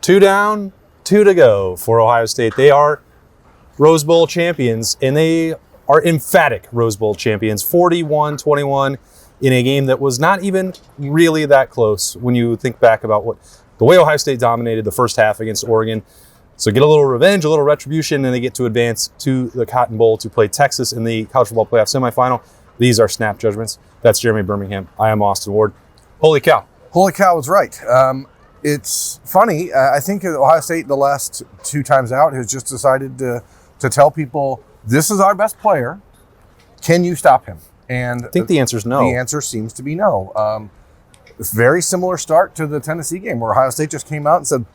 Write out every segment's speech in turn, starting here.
2 down, 2 to go for Ohio State. They are Rose Bowl champions, and they are emphatic Rose Bowl champions. 41-21 in a game that was not even really that close when you think back about the way Ohio State dominated the first half against Oregon. So get a little revenge, a little retribution, and they get to advance to the Cotton Bowl to play Texas in the College Football Playoff semifinal. These are snap judgments. That's Jeremy Birmingham. I am Austin Ward. Holy cow. Holy cow was right. It's funny. I think Ohio State the last 2 times out has just decided to tell people, this is our best player. Can you stop him? And I think the answer is no. The answer seems to be no. Very similar start to the Tennessee game where Ohio State just came out and said,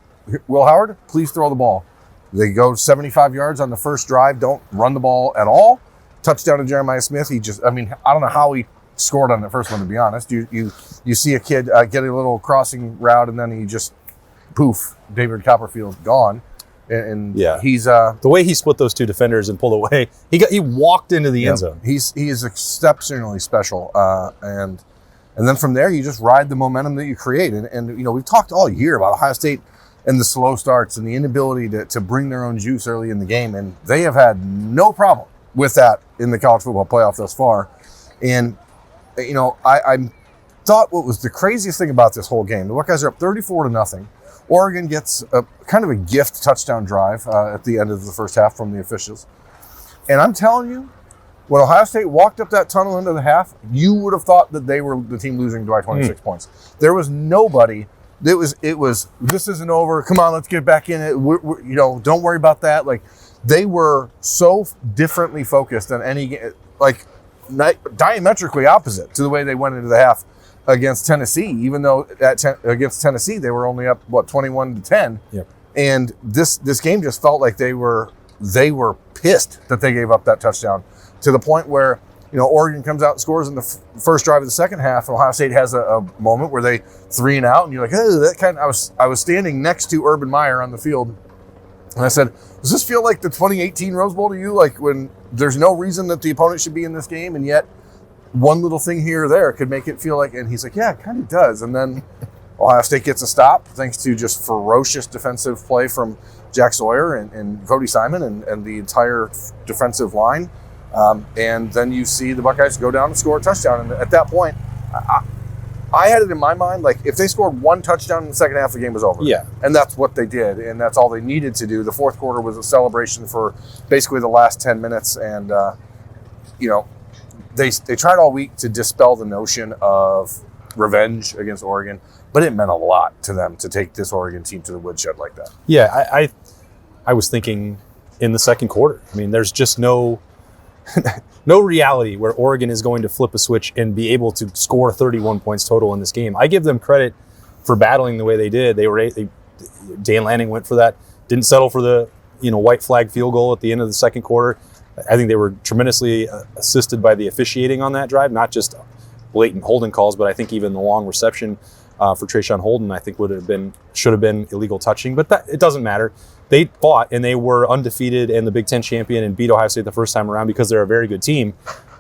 Will Howard, please throw the ball. They go 75 yards on the first drive, don't run the ball at all. Touchdown to Jeremiah Smith. I don't know how he scored on the first one, to be honest. You see a kid get a little crossing route, and then he just, poof, David Copperfield gone. And yeah, he's the way he split those 2 defenders and pulled away. He walked into the end zone. He is exceptionally special, and then from there you just ride the momentum that you create. And we've talked all year about Ohio State and the slow starts and the inability to bring their own juice early in the game, and they have had no problem with that in the college football playoff thus far. And I thought what was the craziest thing about this whole game, the Buckeyes are up 34-0. Oregon gets a kind of a gift touchdown drive at the end of the first half from the officials. And I'm telling you, when Ohio State walked up that tunnel into the half, you would have thought that they were the team losing by 26 points. There was nobody. It was. This isn't over. Come on, let's get back in it. Don't worry about that. Like, they were so differently focused than any, like, diametrically opposite to the way they went into the half against Tennessee. Even though against Tennessee they were only up 21-10. Yep. And this game just felt like they were pissed that they gave up that touchdown, to the point where Oregon comes out and scores in the first drive of the second half. Ohio State has a moment where they 3 and out, and you're like, oh, that kind of. I was standing next to Urban Meyer on the field, and I said, does this feel like the 2018 Rose Bowl to you? Like, when there's no reason that the opponent should be in this game, and yet one little thing here or there could make it feel like. And he's like, yeah, it kind of does. And then Ohio State gets a stop thanks to just ferocious defensive play from Jack Sawyer and Cody Simon and the entire defensive line. And then you see the Buckeyes go down and score a touchdown. And at that point, I had it in my mind, like, if they scored 1 touchdown in the second half, the game was over. Yeah. And that's what they did. And that's all they needed to do. The fourth quarter was a celebration for basically the last 10 minutes. And, they tried all week to dispel the notion of revenge against Oregon, but it meant a lot to them to take this Oregon team to the woodshed like that. Yeah, I was thinking in the second quarter. I mean, there's just no reality where Oregon is going to flip a switch and be able to score 31 points total in this game. I give them credit for battling the way they did. Dan Lanning went for that, didn't settle for the white flag field goal at the end of the second quarter. I think they were tremendously assisted by the officiating on that drive, not just blatant holding calls, but I think even the long reception for Trayshawn Holden, I think should have been illegal touching, but it doesn't matter. They fought, and they were undefeated and the Big Ten champion, and beat Ohio State the first time around because they're a very good team,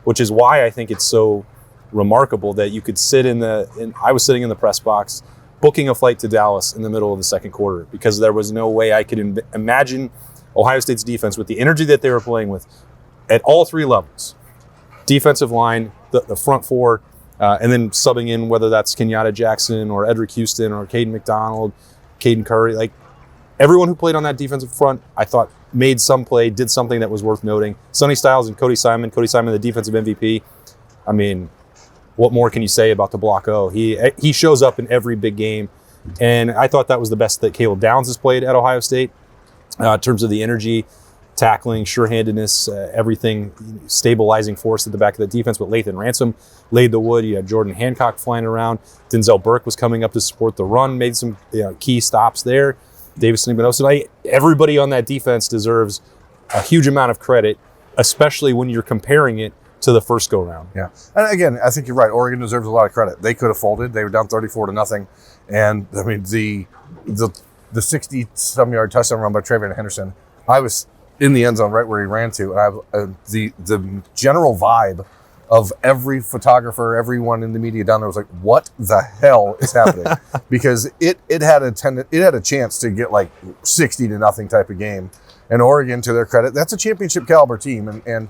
which is why I think it's so remarkable that you could I was sitting in the press box booking a flight to Dallas in the middle of the second quarter, because there was no way I could imagine Ohio State's defense with the energy that they were playing with at all 3 levels, defensive line, the front 4, and then subbing in, whether that's Kenyatta Jackson or Edric Houston or Caden McDonald, Caden Curry, like, everyone who played on that defensive front, I thought made some play, did something that was worth noting. Sonny Styles and Cody Simon, the defensive MVP. I mean, what more can you say about the Block O? He shows up in every big game, and I thought that was the best that Caleb Downs has played at Ohio State in terms of the energy, tackling, sure-handedness, everything, stabilizing force at the back of the defense. But Lathan Ransom laid the wood. You had Jordan Hancock flying around. Denzel Burke was coming up to support the run, made some key stops there. Davison Igbinosun. Everybody on that defense deserves a huge amount of credit, especially when you're comparing it to the first go-round. Yeah. And again, I think you're right. Oregon deserves a lot of credit. They could have folded. They were down 34-0. And, I mean, the 60-some-yard touchdown run by Travion Henderson, I was in the end zone right where he ran to, and the general vibe of every photographer, everyone in the media down there was like, what the hell is happening? Because it had a chance to get like 60-0 type of game. And Oregon, to their credit, that's a championship caliber team. And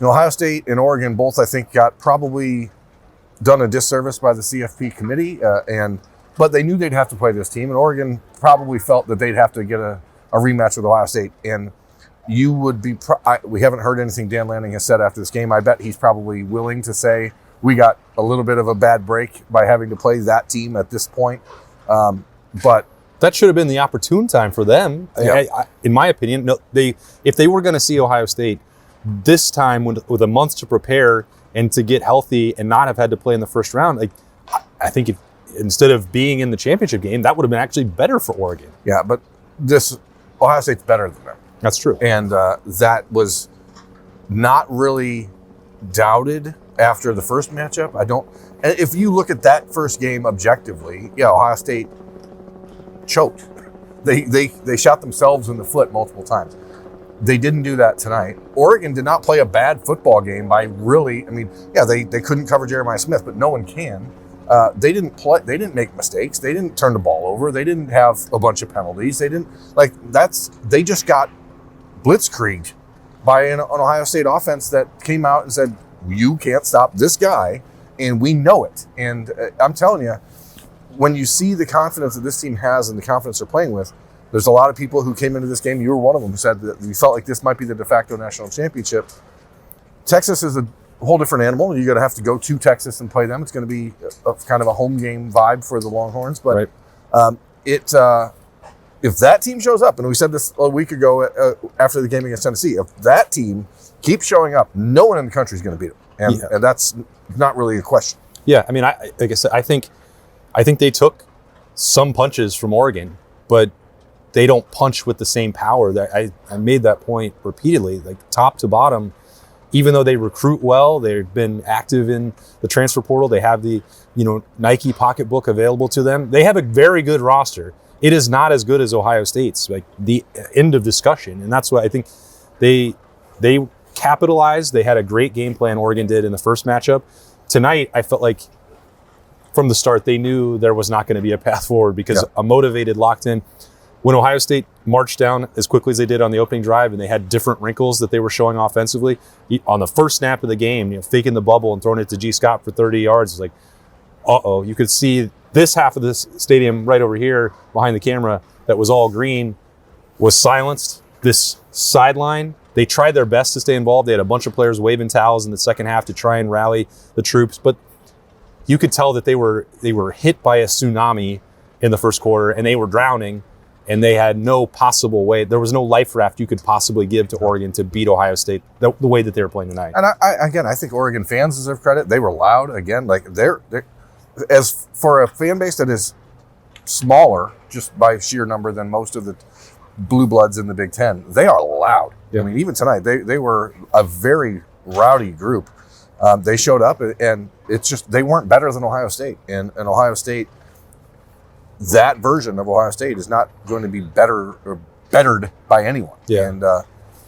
Ohio State and Oregon both, I think, got probably done a disservice by the CFP committee. But they knew they'd have to play this team. And Oregon probably felt that they'd have to get a rematch with Ohio State. And you would be, we haven't heard anything Dan Lanning has said after this game. I bet he's probably willing to say we got a little bit of a bad break by having to play that team at this point. But that should have been the opportune time for them. Yeah. In my opinion, no, if they were going to see Ohio State this time with a month to prepare and to get healthy and not have had to play in the first round, like I think if instead of being in the championship game, that would have been actually better for Oregon. Yeah, but Ohio State's better than them. That's true. And that was not really doubted after the first matchup. If you look at that first game objectively, yeah, Ohio State choked. They shot themselves in the foot multiple times. They didn't do that tonight. Oregon did not play a bad football game by really, they couldn't cover Jeremiah Smith, but no one can. They didn't make mistakes. They didn't turn the ball over. They didn't have a bunch of penalties. They just got blitzkrieged by an Ohio State offense that came out and said, you can't stop this guy, and we know it. And I'm telling you, when you see the confidence that this team has and the confidence they're playing with, there's a lot of people who came into this game, you were one of them, who said that you felt like this might be the de facto national championship. Texas is a whole different animal. You're going to have to go to Texas and play them. It's going to be kind of a home game vibe for the Longhorns. But right. If that team shows up, and we said this a week ago after the game against Tennessee, if that team keeps showing up, no one in the country is going to beat them. And that's not really a question. Yeah, I mean, like I said, I think they took some punches from Oregon, but they don't punch with the same power. That I made that point repeatedly, like top to bottom. Even though they recruit well, they've been active in the transfer portal. They have the Nike pocketbook available to them. They have a very good roster. It is not as good as Ohio State's. Like the end of discussion, and that's why I think they capitalized. They had a great game plan. Oregon did in the first matchup. Tonight, I felt like from the start they knew there was not going to be a path forward because a motivated, locked in. When Ohio State marched down as quickly as they did on the opening drive and they had different wrinkles that they were showing offensively, on the first snap of the game, faking the bubble and throwing it to G. Scott for 30 yards, it's like, uh-oh. You could see this half of this stadium right over here behind the camera that was all green was silenced. This sideline, they tried their best to stay involved. They had a bunch of players waving towels in the second half to try and rally the troops, but you could tell that they were hit by a tsunami in the first quarter and they were drowning. And they had no possible way. There was no life raft you could possibly give to Oregon to beat Ohio State the way that they were playing tonight. And I think Oregon fans deserve credit. They were loud again. Like they're as for a fan base that is smaller just by sheer number than most of the blue bloods in the Big Ten. They are loud. Yeah. I mean, even tonight they were a very rowdy group. They showed up, and it's just they weren't better than Ohio State. And Ohio State. That version of Ohio State is not going to be better or bettered by anyone. Yeah. And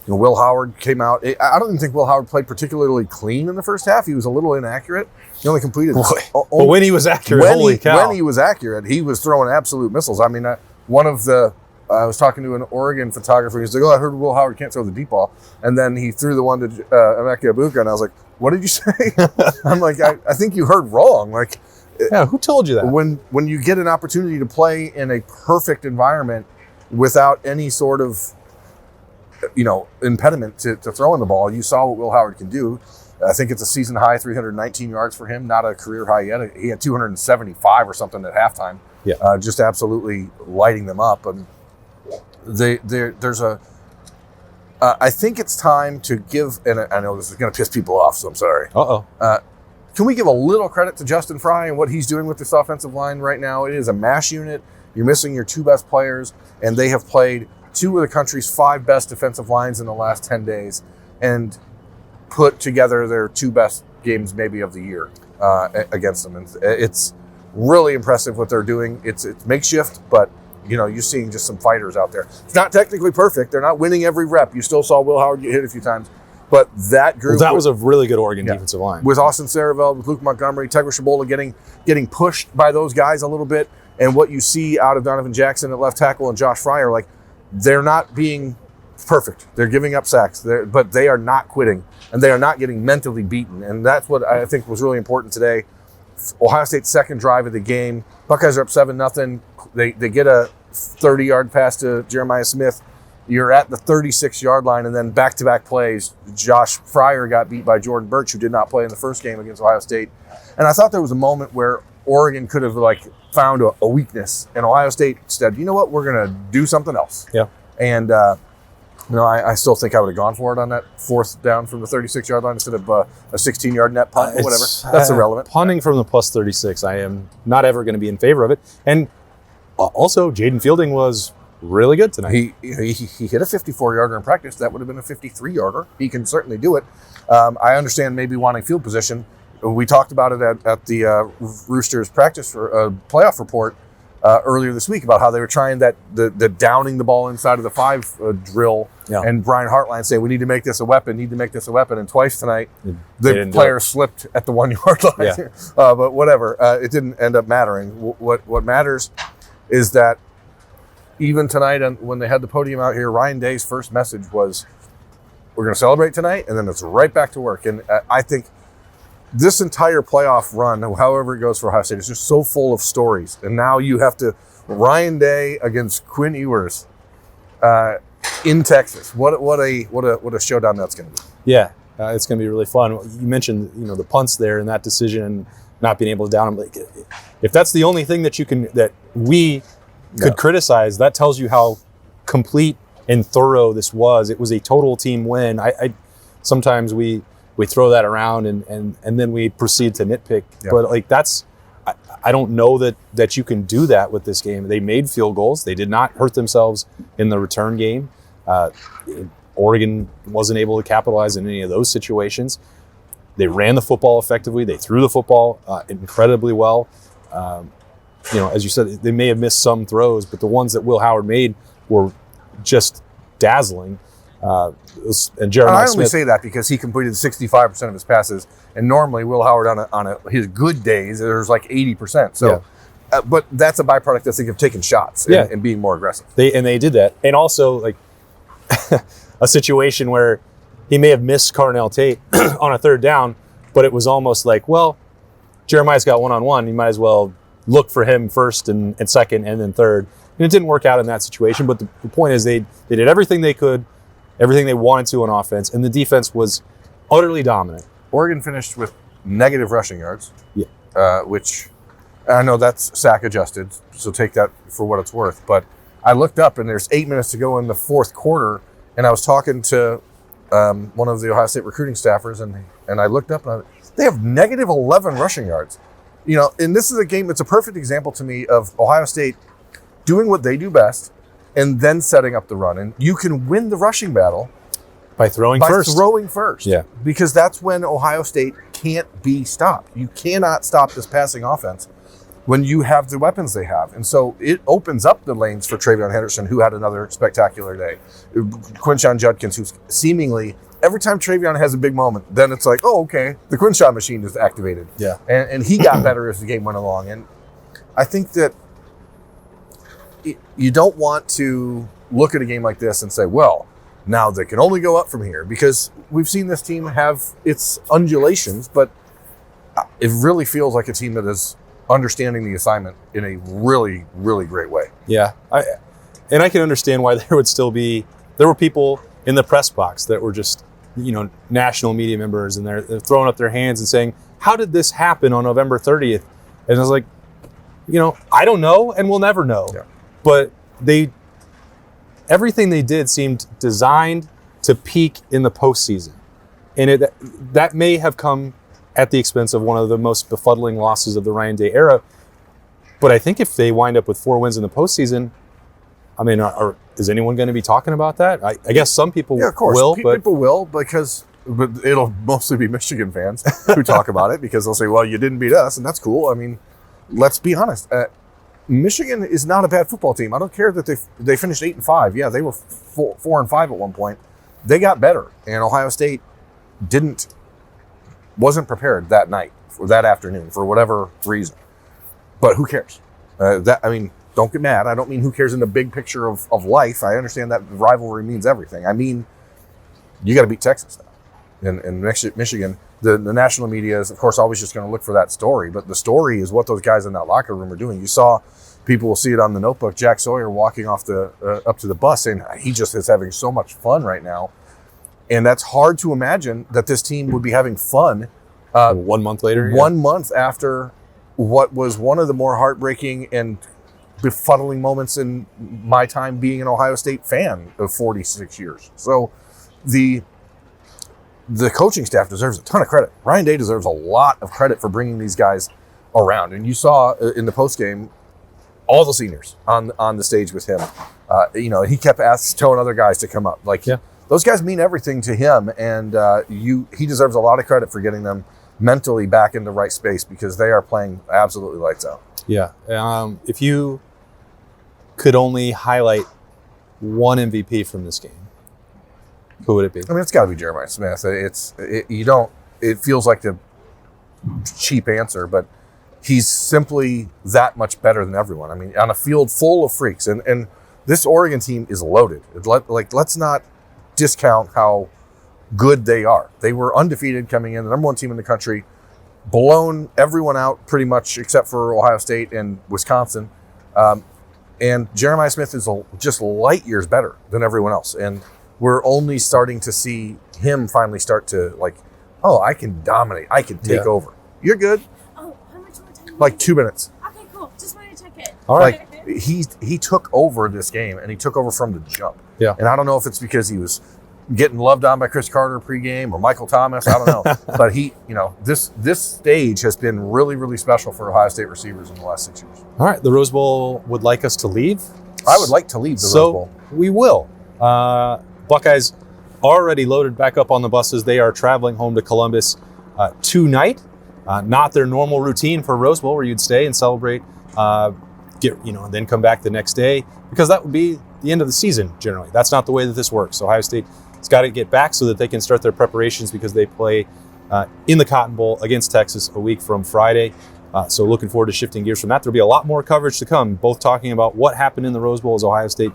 Will Howard came out. I don't even think Will Howard played particularly clean in the first half. He was a little inaccurate. He only completed. But when he was accurate, holy cow! When he was accurate, he was throwing absolute missiles. I mean, I was talking to an Oregon photographer. He's like, "Oh, I heard Will Howard can't throw the deep ball," and then he threw the one to Emeka Egbuka, and I was like, "What did you say?" I'm like, "I think you heard wrong." Like. Yeah, who told you that? When you get an opportunity to play in a perfect environment without any sort of, impediment to throwing the ball, you saw what Will Howard can do. I think it's a season high 319 yards for him, not a career high yet. He had 275 or something at halftime. Yeah, just absolutely lighting them up. And I think it's time to give, and I know this is going to piss people off, so I'm sorry. Can we give a little credit to Justin Fry and what he's doing with this offensive line right now? It is a mash unit. You're missing your two best players, and they have played two of the country's 5 best defensive lines in the last 10 days and put together their 2 best games maybe of the year against them. And it's really impressive what they're doing. It's makeshift, but you're seeing just some fighters out there. It's not technically perfect. They're not winning every rep. You still saw Will Howard get hit a few times. But that group, that was a really good Oregon defensive line. With Austin Saraveld, with Luke Montgomery, Tegra Shabola getting pushed by those guys a little bit, and what you see out of Donovan Jackson at left tackle and Josh Fryer, like, they're not being perfect. They're giving up sacks, but they are not quitting, and they are not getting mentally beaten. And that's what I think was really important today. Ohio State's second drive of the game. Buckeyes are up 7-0. They get a 30-yard pass to Jeremiah Smith. You're at the 36-yard line, and then back-to-back plays. Josh Fryer got beat by Jordan Birch, who did not play in the first game against Ohio State. And I thought there was a moment where Oregon could have found a weakness, and Ohio State said, you know what, we're going to do something else. Yeah. And I still think I would have gone for it on that fourth down from the 36-yard line instead of a 16-yard net punt or whatever. That's irrelevant. Punting from the plus 36, I am not ever going to be in favor of it. And also, Jaden Fielding was really good tonight. He hit a 54-yarder in practice. That would have been a 53-yarder. He can certainly do it. I understand maybe wanting field position. We talked about it at the Roosters practice for playoff report earlier this week about how they were trying the downing the ball inside of the 5 drill. Yeah. And Brian Hartline saying, we need to make this a weapon, And twice tonight, the player slipped at the 1-yard line. Yeah. But whatever, it didn't end up mattering. What matters is that even tonight, when they had the podium out here, Ryan Day's first message was, we're going to celebrate tonight, and then it's right back to work. And I think this entire playoff run, however it goes for Ohio State, is just so full of stories. And now you have to, Ryan Day against Quinn Ewers in Texas. What a showdown that's going to be. Yeah, it's going to be really fun. You mentioned the punts there and that decision, not being able to down them. Like, if that's the only thing that we could criticize, that tells you how complete and thorough this was. It was a total team win. I sometimes we throw that around and then we proceed to nitpick. Yeah. But I don't know that you can do that with this game. They made field goals. They did not hurt themselves in the return game. Oregon wasn't able to capitalize in any of those situations. They ran the football effectively. They threw the football incredibly well. As you said, they may have missed some throws, but the ones that Will Howard made were just dazzling. And Jeremiah Smith, I only say that because he completed 65% of his passes, and normally Will Howard on his good days there's like 80%. So, but that's a byproduct, I think, of taking shots and being more aggressive. They did that, and also a situation where he may have missed Carnell Tate on a third down, but it was almost like, well, Jeremiah's got one-on-one. You might as well look for him first and second and then third. And it didn't work out in that situation. But the point is they did everything they could, everything they wanted to on offense, and the defense was utterly dominant. Oregon finished with negative rushing yards, which I know that's sack adjusted, so take that for what it's worth. But I looked up, and there's 8 minutes to go in the fourth quarter, and I was talking to one of the Ohio State recruiting staffers, and I looked up, and they have negative 11 rushing yards. And this is a game, it's a perfect example to me of Ohio State doing what they do best and then setting up the run. And you can win the rushing battle by throwing first. Yeah. Because that's when Ohio State can't be stopped. You cannot stop this passing offense when you have the weapons they have. And so it opens up the lanes for Travion Henderson, who had another spectacular day. Quinshon Judkins, who's seemingly, every time Travion has a big moment, then it's like, oh, okay, the Quinshon machine is activated. Yeah. And he got better as the game went along. And I think that you don't want to look at a game like this and say, well, now they can only go up from here, because we've seen this team have its undulations, but it really feels like a team that is understanding the assignment in a really, really great way. Yeah. I can understand why there were people in the press box that were just, national media members, and they're throwing up their hands and saying, how did this happen on November 30th? And I was like, I don't know, and we'll never know. Yeah. But everything they did seemed designed to peak in the postseason. And that may have come at the expense of one of the most befuddling losses of the Ryan Day era. But I think if they wind up with 4 wins in the postseason, I mean, is anyone going to be talking about that? I guess some people will. Yeah, of course. People will, but it'll mostly be Michigan fans who talk about it, because they'll say, well, you didn't beat us, and that's cool. I mean, let's be honest. Michigan is not a bad football team. I don't care that they finished 8-5. Yeah, they were 4-5 at one point. They got better, and Ohio State wasn't prepared that night or that afternoon for whatever reason. But who cares? Don't get mad. I don't mean who cares in the big picture of life. I understand that rivalry means everything. I mean, you got to beat Texas now. In Michigan, the national media is, of course, always just going to look for that story. But the story is what those guys in that locker room are doing. You saw, people will see it on the notebook, Jack Sawyer walking off up to the bus saying he just is having so much fun right now. And that's hard to imagine that this team would be having fun 1 month later. 1 month after what was one of the more heartbreaking and befuddling moments in my time being an Ohio State fan of 46 years. So the coaching staff deserves a ton of credit. Ryan Day deserves a lot of credit for bringing these guys around. And you saw in the postgame all the seniors on the stage with him. He kept telling other guys to come up. Those guys mean everything to him, and he deserves a lot of credit for getting them mentally back in the right space because they are playing absolutely lights out. Yeah. If you could only highlight one MVP from this game, who would it be? I mean, it's got to be Jeremiah Smith. It feels like the cheap answer, but he's simply that much better than everyone. I mean, on a field full of freaks, and this Oregon team is loaded. Let's not discount how good they are. They were undefeated coming in, the number one team in the country, blown everyone out pretty much except for Ohio State and Wisconsin. And Jeremiah Smith is just light years better than everyone else. And we're only starting to see him finally start to I can dominate. I can take over. You're good. Oh, how much more time? 2 minutes. Okay, cool. Just wanted to check it. All right. He took over this game, and he took over from the jump. Yeah. And I don't know if it's because he was getting loved on by Chris Carter pregame or Michael Thomas. I don't know. But this stage has been really, really special for Ohio State receivers in the last 6 years. All right. The Rose Bowl would like us to leave. I would like to leave the Rose Bowl. We will. Buckeyes already loaded back up on the buses. They are traveling home to Columbus tonight. Not their normal routine for Rose Bowl where you'd stay and celebrate, then come back the next day, because that would be the end of the season generally. That's not the way that this works. Ohio State has got to get back so that they can start their preparations because they play in the Cotton Bowl against Texas a week from Friday. So looking forward to shifting gears from that. There'll be a lot more coverage to come, both talking about what happened in the Rose Bowl as Ohio State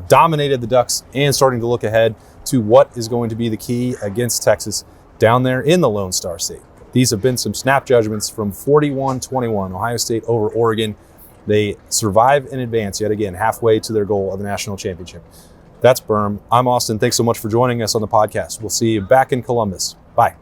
dominated the Ducks and starting to look ahead to what is going to be the key against Texas down there in the Lone Star State. These have been some snap judgments from 41-21, Ohio State over Oregon. They survive and advance yet again halfway to their goal of a national championship. That's Berm. I'm Austin. Thanks so much for joining us on the podcast. We'll see you back in Columbus. Bye.